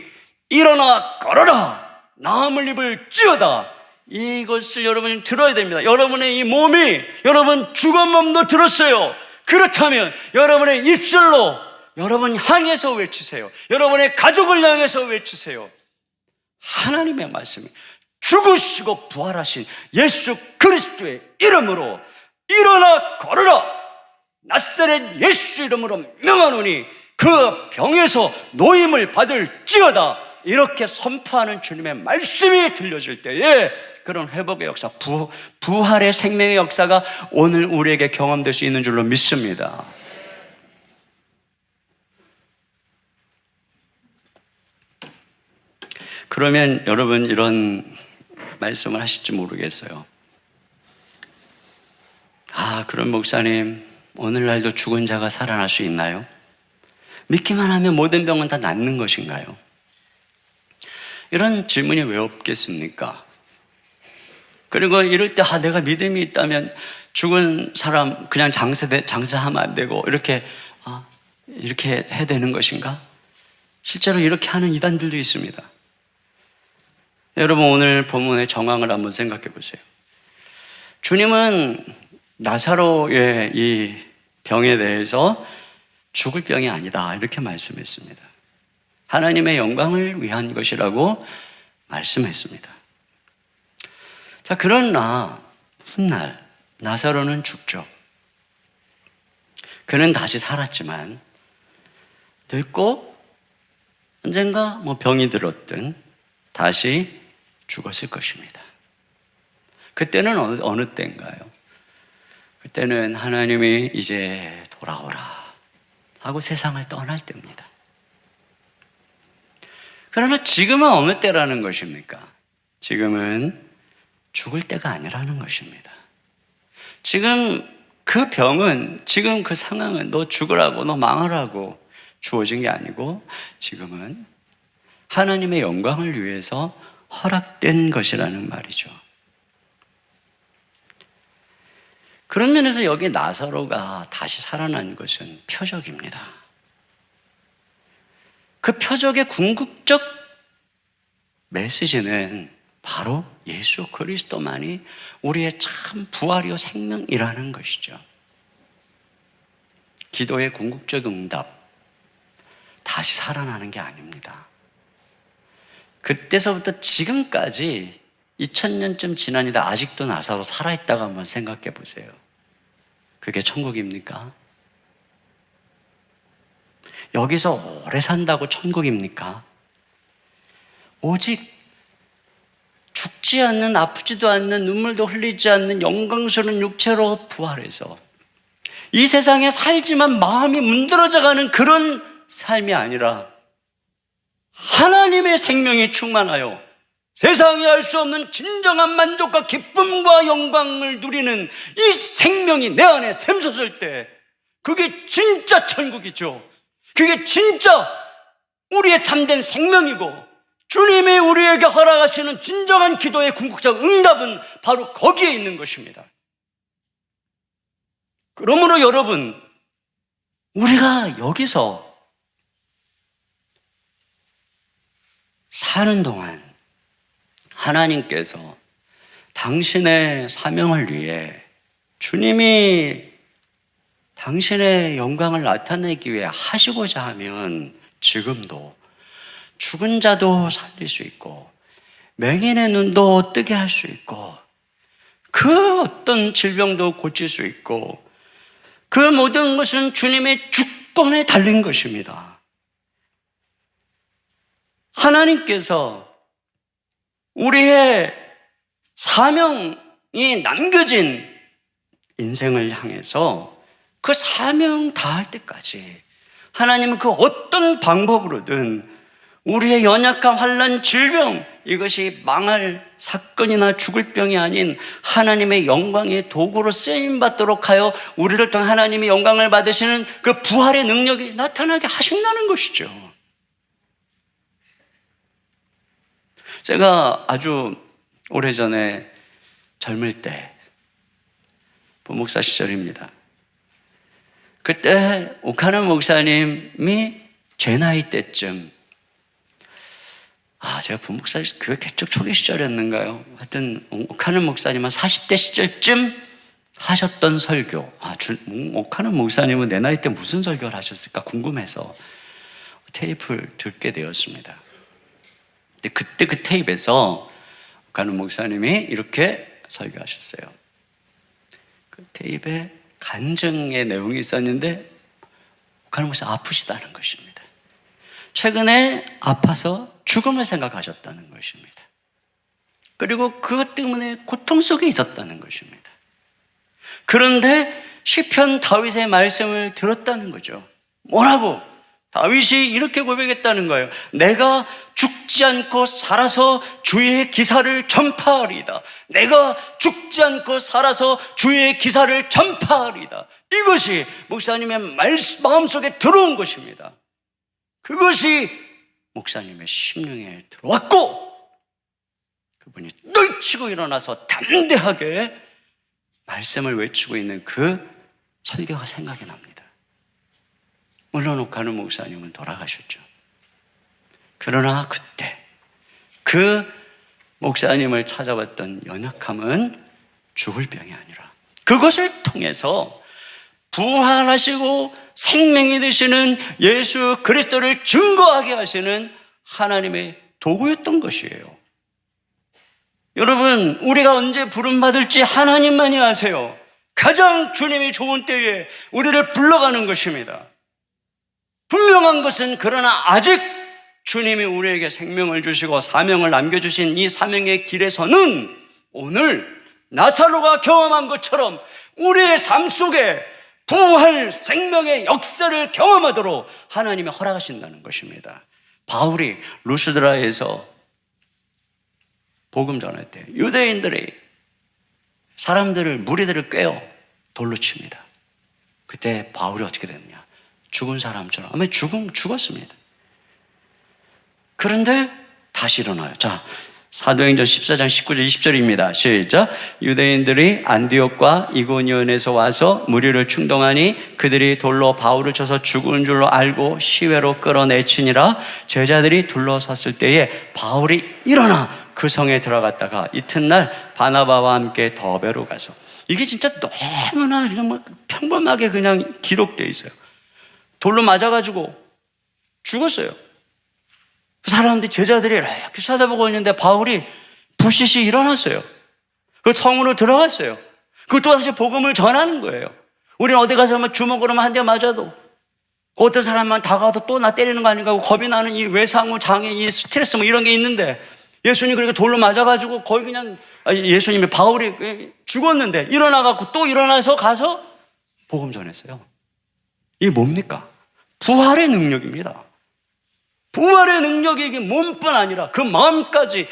일어나 걸어라, 나음을 입을지어다. 이것을 여러분이 들어야 됩니다. 여러분의 이 몸이, 여러분 죽은 몸도 들었어요. 그렇다면 여러분의 입술로 여러분 향해서 외치세요. 여러분의 가족을 향해서 외치세요. 하나님의 말씀이 죽으시고 부활하신 예수 그리스도의 이름으로 일어나 걸어라, 나사렛 예수 이름으로 명하노니 그 병에서 노임을 받을지어다. 이렇게 선포하는 주님의 말씀이 들려질 때에 그런 회복의 역사, 부활의 생명의 역사가 오늘 우리에게 경험될 수 있는 줄로 믿습니다. 그러면 여러분 이런 말씀을 하실지 모르겠어요. 그럼 목사님, 오늘날도 죽은 자가 살아날 수 있나요? 믿기만 하면 모든 병은 다 낫는 것인가요? 이런 질문이 왜 없겠습니까? 그리고 이럴 때 내가 믿음이 있다면 죽은 사람 그냥 장사하면 안 되고 이렇게 해야 되는 것인가? 실제로 이렇게 하는 이단들도 있습니다. 여러분, 오늘 본문의 정황을 한번 생각해 보세요. 주님은 나사로의 이 병에 대해서 죽을 병이 아니다 이렇게 말씀했습니다. 하나님의 영광을 위한 것이라고 말씀했습니다. 자, 그러나 훗날 나사로는 죽죠. 그는 다시 살았지만 늙고 언젠가 병이 들었든 다시 죽었을 것입니다. 그때는 어느 때인가요? 그때는 하나님이 이제 돌아오라 하고 세상을 떠날 때입니다. 그러나 지금은 어느 때라는 것입니까? 지금은 죽을 때가 아니라는 것입니다. 지금 그 병은, 지금 그 상황은 너 죽으라고, 너 망하라고 주어진 게 아니고 지금은 하나님의 영광을 위해서 허락된 것이라는 말이죠. 그런 면에서 여기 나사로가 다시 살아난 것은 표적입니다. 그 표적의 궁극적 메시지는 바로 예수 그리스도만이 우리의 참 부활이요 생명이라는 것이죠. 기도의 궁극적 응답, 다시 살아나는 게 아닙니다. 그때서부터 지금까지 2000년쯤 지났는데 아직도 나사로 살아있다고 한번 생각해 보세요. 그게 천국입니까? 여기서 오래 산다고 천국입니까? 오직 죽지 않는, 아프지도 않는, 눈물도 흘리지 않는 영광스러운 육체로 부활해서 이 세상에 살지만 마음이 문드러져가는 그런 삶이 아니라 하나님의 생명이 충만하여 세상에 알 수 없는 진정한 만족과 기쁨과 영광을 누리는 이 생명이 내 안에 샘솟을 때 그게 진짜 천국이죠. 그게 진짜 우리의 참된 생명이고 주님이 우리에게 허락하시는 진정한 기도의 궁극적 응답은 바로 거기에 있는 것입니다. 그러므로 여러분, 우리가 여기서 사는 동안 하나님께서 당신의 사명을 위해 주님이 당신의 영광을 나타내기 위해 하시고자 하면 지금도 죽은 자도 살릴 수 있고 맹인의 눈도 뜨게 할 수 있고 그 어떤 질병도 고칠 수 있고 그 모든 것은 주님의 주권에 달린 것입니다. 하나님께서 우리의 사명이 남겨진 인생을 향해서 그 사명 다할 때까지 하나님은 그 어떤 방법으로든 우리의 연약한 환난, 질병, 이것이 망할 사건이나 죽을 병이 아닌 하나님의 영광의 도구로 쓰임받도록 하여 우리를 통해 하나님의 영광을 받으시는 그 부활의 능력이 나타나게 하신다는 것이죠. 제가 아주 오래전에 젊을 때 부목사 시절입니다. 그때 오카노 목사님이 제 나이 때쯤 제가 부목사 교회 개척 초기 시절이었는가요? 하여튼 오카노 목사님은 40대 시절쯤 하셨던 설교. 오카노 목사님은 내 나이 때 무슨 설교를 하셨을까 궁금해서 테이프를 듣게 되었습니다. 근데 그때 그 테이프에서 오카노 목사님이 이렇게 설교하셨어요. 그 테이프에 간증의 내용이 있었는데 오카노 목사 아프시다는 것입니다. 최근에 아파서 죽음을 생각하셨다는 것입니다. 그리고 그것 때문에 고통 속에 있었다는 것입니다. 그런데 시편 다윗의 말씀을 들었다는 거죠. 뭐라고? 다윗이 이렇게 고백했다는 거예요. 내가 죽지 않고 살아서 주의 기사를 전파하리이다. 내가 죽지 않고 살아서 주의 기사를 전파하리이다. 이것이 목사님의 마음속에 들어온 것입니다. 그것이 목사님의 심령에 들어왔고 그분이 떨치고 일어나서 담대하게 말씀을 외치고 있는 그 설교가 생각이 납니다. 물론 오카노 목사님은 돌아가셨죠. 그러나 그때 그 목사님을 찾아왔던 연약함은 죽을 병이 아니라 그것을 통해서 부활하시고 생명이 되시는 예수 그리스도를 증거하게 하시는 하나님의 도구였던 것이에요. 여러분, 우리가 언제 부름받을지 하나님만이 아세요. 가장 주님이 좋은 때에 우리를 불러가는 것입니다. 분명한 것은 그러나 아직 주님이 우리에게 생명을 주시고 사명을 남겨주신 이 사명의 길에서는 오늘 나사로가 경험한 것처럼 우리의 삶 속에 부활 생명의 역사를 경험하도록 하나님이 허락하신다는 것입니다. 바울이 루스드라에서 복음 전할 때 유대인들이 무리들을 꿰어 돌로 칩니다. 그때 바울이 어떻게 됐느냐? 죽은 사람처럼 아마 죽었습니다. 그런데 다시 일어나요. 자, 사도행전 14장 19절 20절입니다. 시작. 유대인들이 안디옥과 이고니온에서 와서 무리를 충동하니 그들이 돌로 바울을 쳐서 죽은 줄로 알고 시외로 끌어내치니라. 제자들이 둘러섰을 때에 바울이 일어나 그 성에 들어갔다가 이튿날 바나바와 함께 더베로 가서, 이게 진짜 너무나 그냥 평범하게 그냥 기록되어 있어요. 돌로 맞아가지고 죽었어요. 그 사람들이 제자들이 이렇게 쳐다보고 있는데 바울이 부시시 일어났어요. 그 성으로 들어갔어요. 그 또다시 복음을 전하는 거예요. 우리는 어디 가서 주먹으로 한 대 맞아도 그 어떤 사람만 다가와도 또 나 때리는 거 아닌가 하고 겁이 나는 이 외상후 장애, 이 스트레스 이런 게 있는데 예수님이 그렇게 돌로 맞아가지고 거의 그냥 예수님이 바울이 죽었는데 일어나갖고 또 일어나서 가서 복음 전했어요. 이게 뭡니까? 부활의 능력입니다. 부활의 능력이 이게 몸뿐 아니라 그 마음까지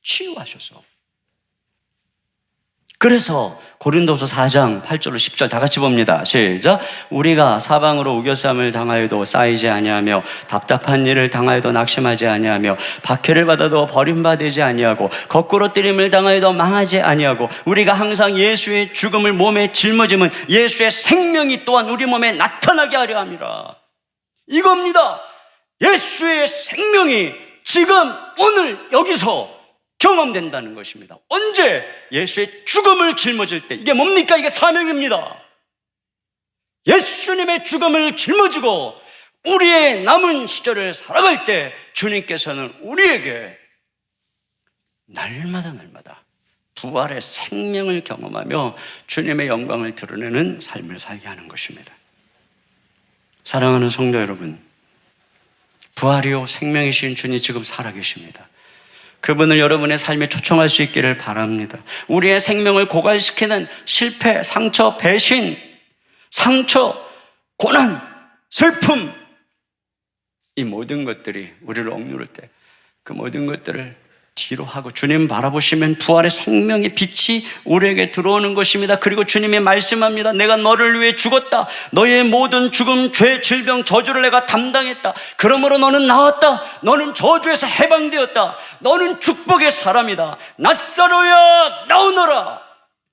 치유하셔서. 그래서 고린도서 4장 8절로 10절 다 같이 봅니다. 시작. 우리가 사방으로 우겨쌈을 당하여도 쌓이지 아니하며 답답한 일을 당하여도 낙심하지 아니하며 박해를 받아도 버림받지 아니하고 거꾸로 뜨림을 당하여도 망하지 아니하고 우리가 항상 예수의 죽음을 몸에 짊어짐은 예수의 생명이 또한 우리 몸에 나타나게 하려 함이라. 이겁니다. 예수의 생명이 지금 오늘 여기서 경험된다는 것입니다. 언제? 예수의 죽음을 짊어질 때. 이게 뭡니까? 이게 사명입니다. 예수님의 죽음을 짊어지고 우리의 남은 시절을 살아갈 때 주님께서는 우리에게 날마다 부활의 생명을 경험하며 주님의 영광을 드러내는 삶을 살게 하는 것입니다. 사랑하는 성도 여러분, 부활이요 생명이신 주님 지금 살아계십니다. 그분을 여러분의 삶에 초청할 수 있기를 바랍니다. 우리의 생명을 고갈시키는 실패, 상처, 배신, 상처, 고난, 슬픔, 이 모든 것들이 우리를 억누를 때 그 모든 것들을 뒤로 하고 주님 바라보시면 부활의 생명의 빛이 우리에게 들어오는 것입니다. 그리고 주님이 말씀합니다. 내가 너를 위해 죽었다. 너의 모든 죽음, 죄, 질병, 저주를 내가 담당했다. 그러므로 너는 나았다. 너는 저주에서 해방되었다. 너는 축복의 사람이다. 낫사로야 나오너라.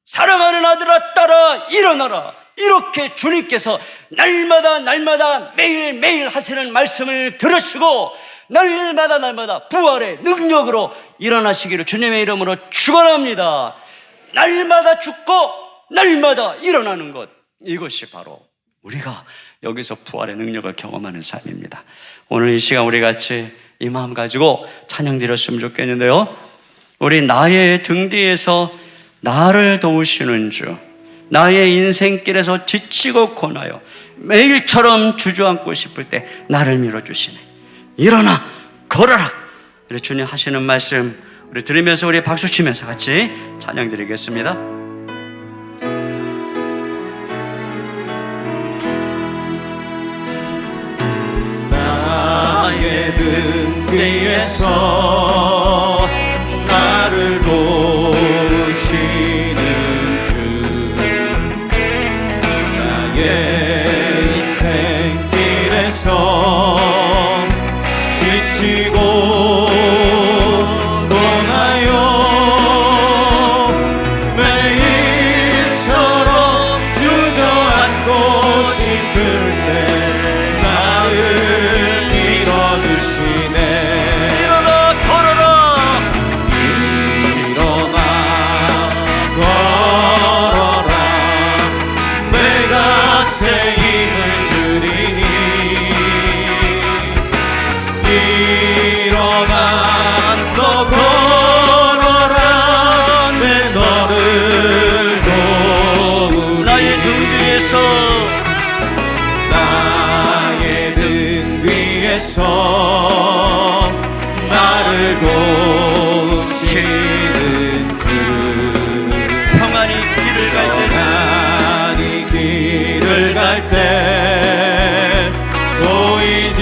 사랑하는 아들아 딸아 일어나라. 이렇게 주님께서 날마다 매일매일 하시는 말씀을 들으시고 날마다 부활의 능력으로 일어나시기를 주님의 이름으로 축원합니다. 날마다 죽고 날마다 일어나는 것, 이것이 바로 우리가 여기서 부활의 능력을 경험하는 삶입니다. 오늘 이 시간 우리 같이 이 마음 가지고 찬양 드렸으면 좋겠는데요, 우리 나의 등 뒤에서 나를 도우시는 주, 나의 인생길에서 지치고 고나요 매일처럼 주저앉고 싶을 때 나를 밀어주시네. 일어나 걸어라. 우리 주님 하시는 말씀 우리 들으면서 우리 박수 치면서 같이 찬양 드리겠습니다. 나의 등 뒤에서 나를 도우시는 주, 나의 인생길에서 지치고 떠나요 매일처럼 주저앉고 싶을 때 나를 밀어주시네. 일어나 걸어라. 일어나 걸어라. 내가 새 힘을 주리니. 일어나 너 걸어라. 내 너를 도우리. 나의 등 뒤에서 나의 등 뒤에서 나를 도우시는 주, 평안히 길을 갈 때 평안히 길을 갈 때 보이지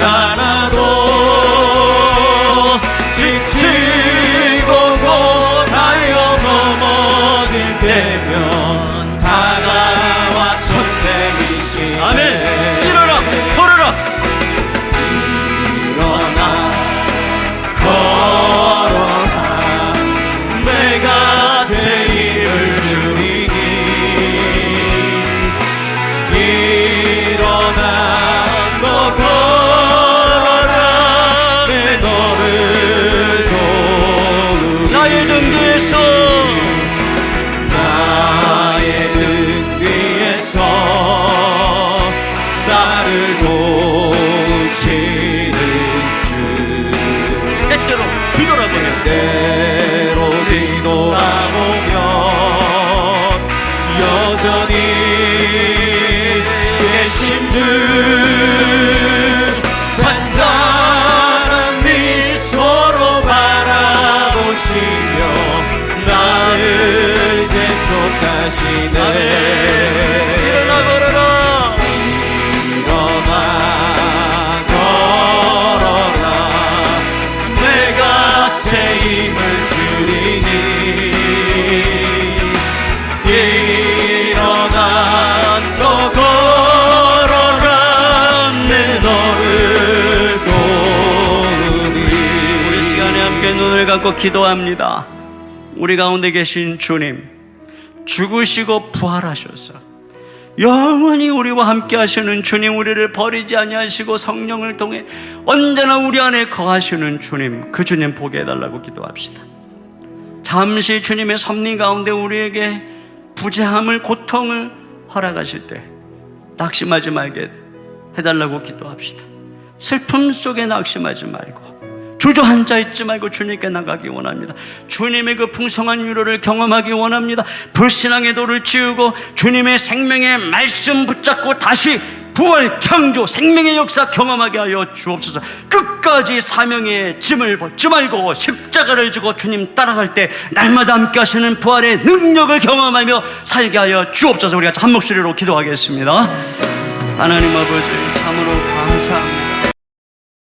않아도 지치고 고나여 넘어질 때면 다가와 손 내미시네. 아멘. 일어나 걸어라. 일어나 걸어라. 내가 새 힘을 주리니. 일어나 너 걸어라. 내 너를 도우리. 나의 등 뒤에서 나의 등 뒤에서 나를 도우시는 주, 때때로 뒤돌아보며 때로 뒤돌아보면 여전히 계신 주, 잔잔한 미소로 바라보시며 나를 재촉하시네. 일어나 걸어라. 일어나 걸어라. 내가 새 힘을 주리니. 일어나 너 걸어라. 내 너를 도우리. 우리 시간에 함께 눈을 감고 기도합니다. 우리 가운데 계신 주님, 죽으시고 부활하셔서 영원히 우리와 함께 하시는 주님, 우리를 버리지 아니하시고 성령을 통해 언제나 우리 안에 거하시는 주님, 그 주님 보게 해달라고 기도합시다. 잠시 주님의 섭리 가운데 우리에게 부재함을, 고통을 허락하실 때 낙심하지 말게 해달라고 기도합시다. 슬픔 속에 낙심하지 말고 주저앉아 있지 말고 주님께 나가기 원합니다. 주님의 그 풍성한 위로를 경험하기 원합니다. 불신앙의 돌을 치우고 주님의 생명의 말씀 붙잡고 다시 부활, 창조, 생명의 역사 경험하게 하여 주옵소서. 끝까지 사명의 짐을 벗지 말고 십자가를 지고 주님 따라갈 때 날마다 함께 하시는 부활의 능력을 경험하며 살게 하여 주옵소서. 우리가 한 목소리로 기도하겠습니다. 하나님 아버지, 참으로 감사합니다.